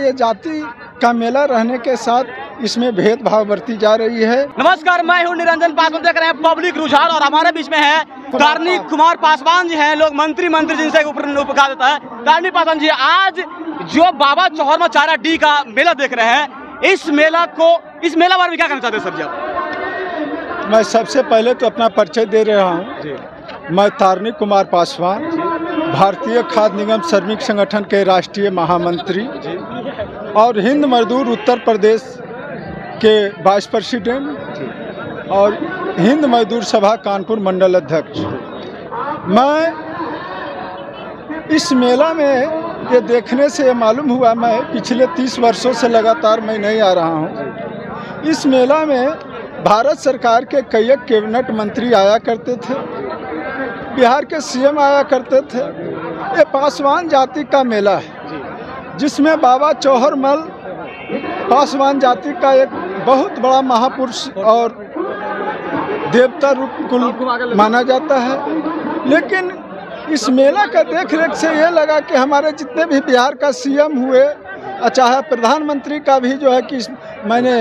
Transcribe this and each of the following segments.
ये जाति का मेला रहने के साथ इसमें भेदभाव बरती जा रही है। नमस्कार, मैं हूं निरंजन पासवान, देख रहे हैं पब्लिक रुझान और हमारे बीच में है कार्निक कुमार पासवान जी हैं। लोग मंत्री जिनसे ऊपर कहा जाता है। कार्निक पासवान जी, आज जो बाबा चौहरमा चारा डी का मेला देख रहे हैं, इस मेला बारे में क्या कहना चाहते हैं सर जी आप? मैं सबसे पहले तो अपना परिचय दे रहा हूँ। मैं कार्निक कुमार पासवान, भारतीय खाद्य निगम श्रमिक संगठन के राष्ट्रीय महामंत्री और हिंद मजदूर उत्तर प्रदेश के वाइस प्रेसिडेंट और हिंद मजदूर सभा कानपुर मंडल अध्यक्ष। मैं इस मेला में ये देखने से मालूम हुआ, मैं पिछले 30 वर्षों से लगातार मैं नहीं आ रहा हूँ। इस मेला में भारत सरकार के कई कैबिनेट मंत्री आया करते थे, बिहार के सीएम आया करते थे। ये पासवान जाति का मेला है जिसमें बाबा चौहरमल पासवान जाति का एक बहुत बड़ा महापुरुष और देवता रूप कुल माना जाता है। लेकिन इस मेला का देख रेख से ये लगा कि हमारे जितने भी बिहार का सीएम हुए, चाहे प्रधानमंत्री का भी जो है कि मैंने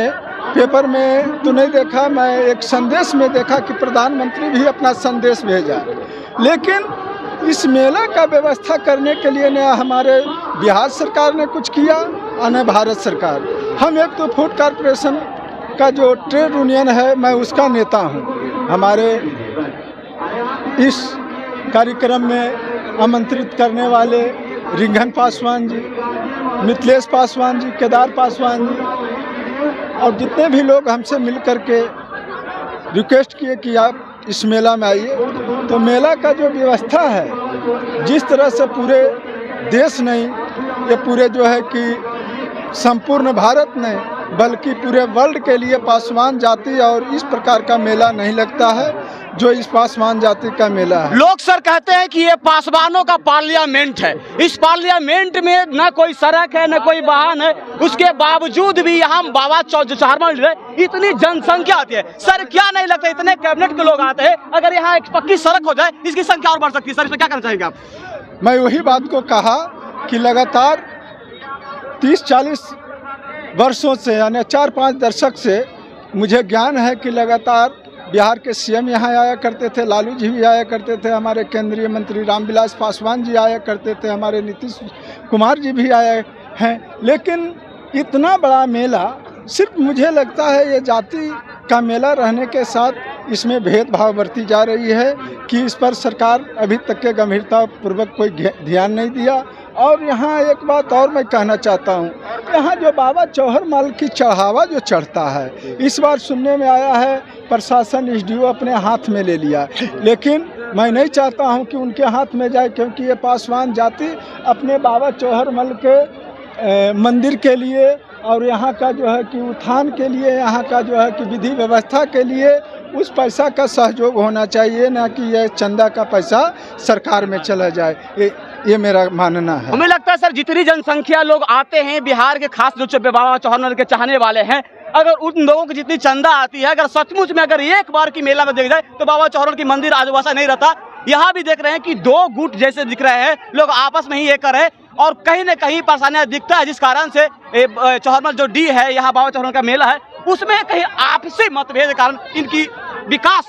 पेपर में तो नहीं देखा, मैं एक संदेश में देखा कि प्रधानमंत्री भी अपना संदेश भेजा। लेकिन इस मेला का व्यवस्था करने के लिए न हमारे बिहार सरकार ने कुछ किया और न भारत सरकार। हम एक तो फूड कॉरपोरेशन का जो ट्रेड यूनियन है, मैं उसका नेता हूं। हमारे इस कार्यक्रम में आमंत्रित करने वाले रिंघन पासवान जी, मिथिलेश पासवान जी, केदार पासवान जी और जितने भी लोग हमसे मिल कर के रिक्वेस्ट किए कि आप इस मेला में आइए। तो मेला का जो व्यवस्था है, जिस तरह से पूरे देश नहीं, ये पूरे जो है कि संपूर्ण भारत नहीं बल्कि पूरे वर्ल्ड के लिए पासवान जाति और इस प्रकार का मेला नहीं लगता है जो इस पासवान जाति का मेला है। लोग सर कहते हैं कि ये पासवानों का पार्लियामेंट है। इस पार्लियामेंट में न कोई सड़क है, न कोई वाहन है, उसके बावजूद भी यहाँ बाबा चौहरमा इतनी जनसंख्या आती है। सर क्या नहीं लगता इतने कैबिनेट के लोग आते हैं, अगर यहाँ एक पक्की सड़क हो जाए इसकी संख्या और बढ़ सकती है। सर इसमें क्या करना चाहेंगे आप? मैं वही बात को कहा कि लगातार 30-40 वर्षों से यानी 4-5 दशक से मुझे ज्ञान है कि लगातार बिहार के सीएम यहाँ आया करते थे, लालू जी भी आया करते थे, हमारे केंद्रीय मंत्री रामविलास पासवान जी आया करते थे, हमारे नीतीश कुमार जी भी आए हैं। लेकिन इतना बड़ा मेला सिर्फ मुझे लगता है ये जाति का मेला रहने के साथ इसमें भेदभाव बरती जा रही है कि इस पर सरकार अभी तक के गंभीरतापूर्वक कोई ध्यान नहीं दिया। और यहाँ एक बात और मैं कहना चाहता हूँ, यहाँ जो बाबा चौहरमल की चढ़ावा जो चढ़ता है, इस बार सुनने में आया है प्रशासन एसडीओ अपने हाथ में ले लिया। लेकिन मैं नहीं चाहता हूँ कि उनके हाथ में जाए, क्योंकि ये पासवान जाति अपने बाबा चौहरमल के मंदिर के लिए और यहाँ का जो है कि उत्थान के लिए, यहाँ का जो है कि विधि व्यवस्था के लिए उस पैसा का सहयोग होना चाहिए, ना कि यह चंदा का पैसा सरकार में चला जाए। ये मेरा मानना है। हमें लगता है सर जितनी जनसंख्या लोग आते हैं बिहार के, खास जो बाबा चौहरमल के चाहने वाले हैं, अगर उन लोगों की जितनी चंदा आती है, अगर सचमुच में अगर एक बार की मेला में देख जाए तो बाबा चौहरमल की मंदिर आदिवासी नहीं रहता। यहाँ भी देख रहे हैं कि 2 गुट जैसे दिख रहे हैं, लोग आपस में ही एक कर रहे हैं और कहीं न कहीं परेशानियां दिखता है, जिस कारण से चौहरमल जो डी है, यहाँ बाबा चौहरमल का मेला है, उसमें कहीं आपसी मतभेद के कारण इनकी विकास।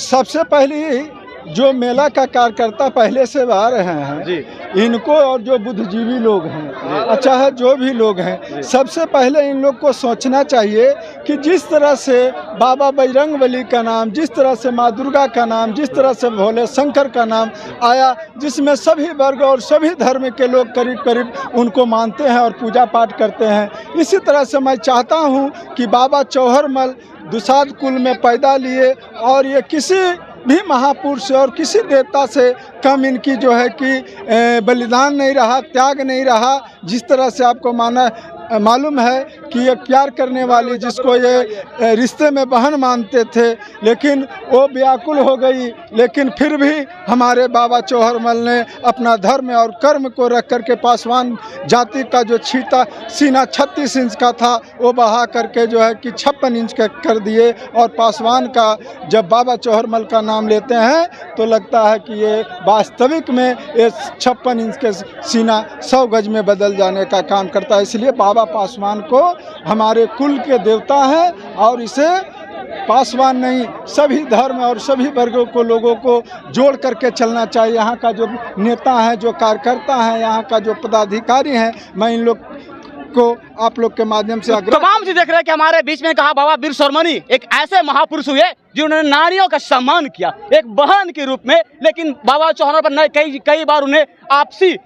सबसे पहले जो मेला का कार्यकर्ता पहले से आ रहे हैं जी, इनको और जो बुद्धिजीवी लोग हैं, अच्छा है जो भी लोग हैं, सबसे पहले इन लोग को सोचना चाहिए कि जिस तरह से बाबा बजरंगबली का नाम, जिस तरह से माँ दुर्गा का नाम, जिस तरह से भोले शंकर का नाम आया, जिसमें सभी वर्ग और सभी धर्म के लोग करीब करीब उनको मानते हैं और पूजा पाठ करते हैं, इसी तरह से मैं चाहता हूँ कि बाबा चौहरमल दुसाध कुल में पैदा लिए और ये किसी भी महापुरुष और किसी देवता से कम इनकी जो है कि बलिदान नहीं रहा, त्याग नहीं रहा। जिस तरह से आपको माना मालूम है कि ये प्यार करने वाली, जिसको ये रिश्ते में बहन मानते थे, लेकिन वो व्याकुल हो गई। लेकिन फिर भी हमारे बाबा चौहरमल ने अपना धर्म और कर्म को रख करके पासवान जाति का जो सीना 36 इंच का था वो बढ़ा करके जो है कि 56 इंच का कर दिए। और पासवान का जब बाबा चौहरमल का नाम लेते हैं तो लगता है कि ये वास्तविक में ये 56 इंच के सीना 100 गज में बदल जाने का काम करता है। इसलिए बाबा पासवान को हमारे कुल के देवता हैं और इसे पासवान नहीं, सभी धर्म और सभी वर्गों को, लोगों को जोड़ करके चलना चाहिए। यहाँ का जो नेता है, जो कार्यकर्ता है, यहाँ का जो पदाधिकारी हैं, मैं इन लोग को आप लोग के माध्यम से तमाम से देख रहे हैं कि हमारे बीच में कहा बाबा वीर शर्मणी एक ऐसे महापुरुष हुए जिन्होंने नारियों का सम्मान किया एक बहन के रूप में। लेकिन बाबा चौहरमल पर कई बार उन्हें आपसी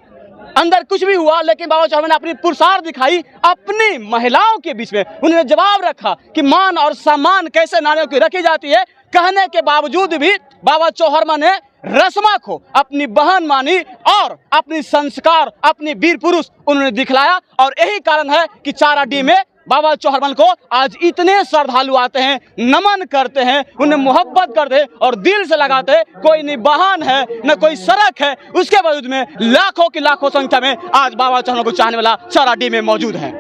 अंदर कुछ भी हुआ, लेकिन बाबा चौहरमल ने अपनी पुरुषार्थ दिखाई अपनी महिलाओं के बीच में। उन्होंने जवाब रखा कि मान और सम्मान कैसे नारियों की रखी जाती है। कहने के बावजूद भी बाबा चौहरमल ने रस्मा को अपनी बहन मानी और अपनी संस्कार, अपनी वीर पुरुष उन्होंने दिखलाया। और यही कारण है कि चाराडीह में बाबा चौहरमल को आज इतने श्रद्धालु आते हैं, नमन करते हैं, उन्हें मोहब्बत करते हैं और दिल से लगाते हैं। कोई नहीं वाहन है, न कोई सड़क है, उसके बावजूद में लाखों की लाखों संख्या में आज बाबा चौहरमल को चाहने वाला चाराडीह में मौजूद है।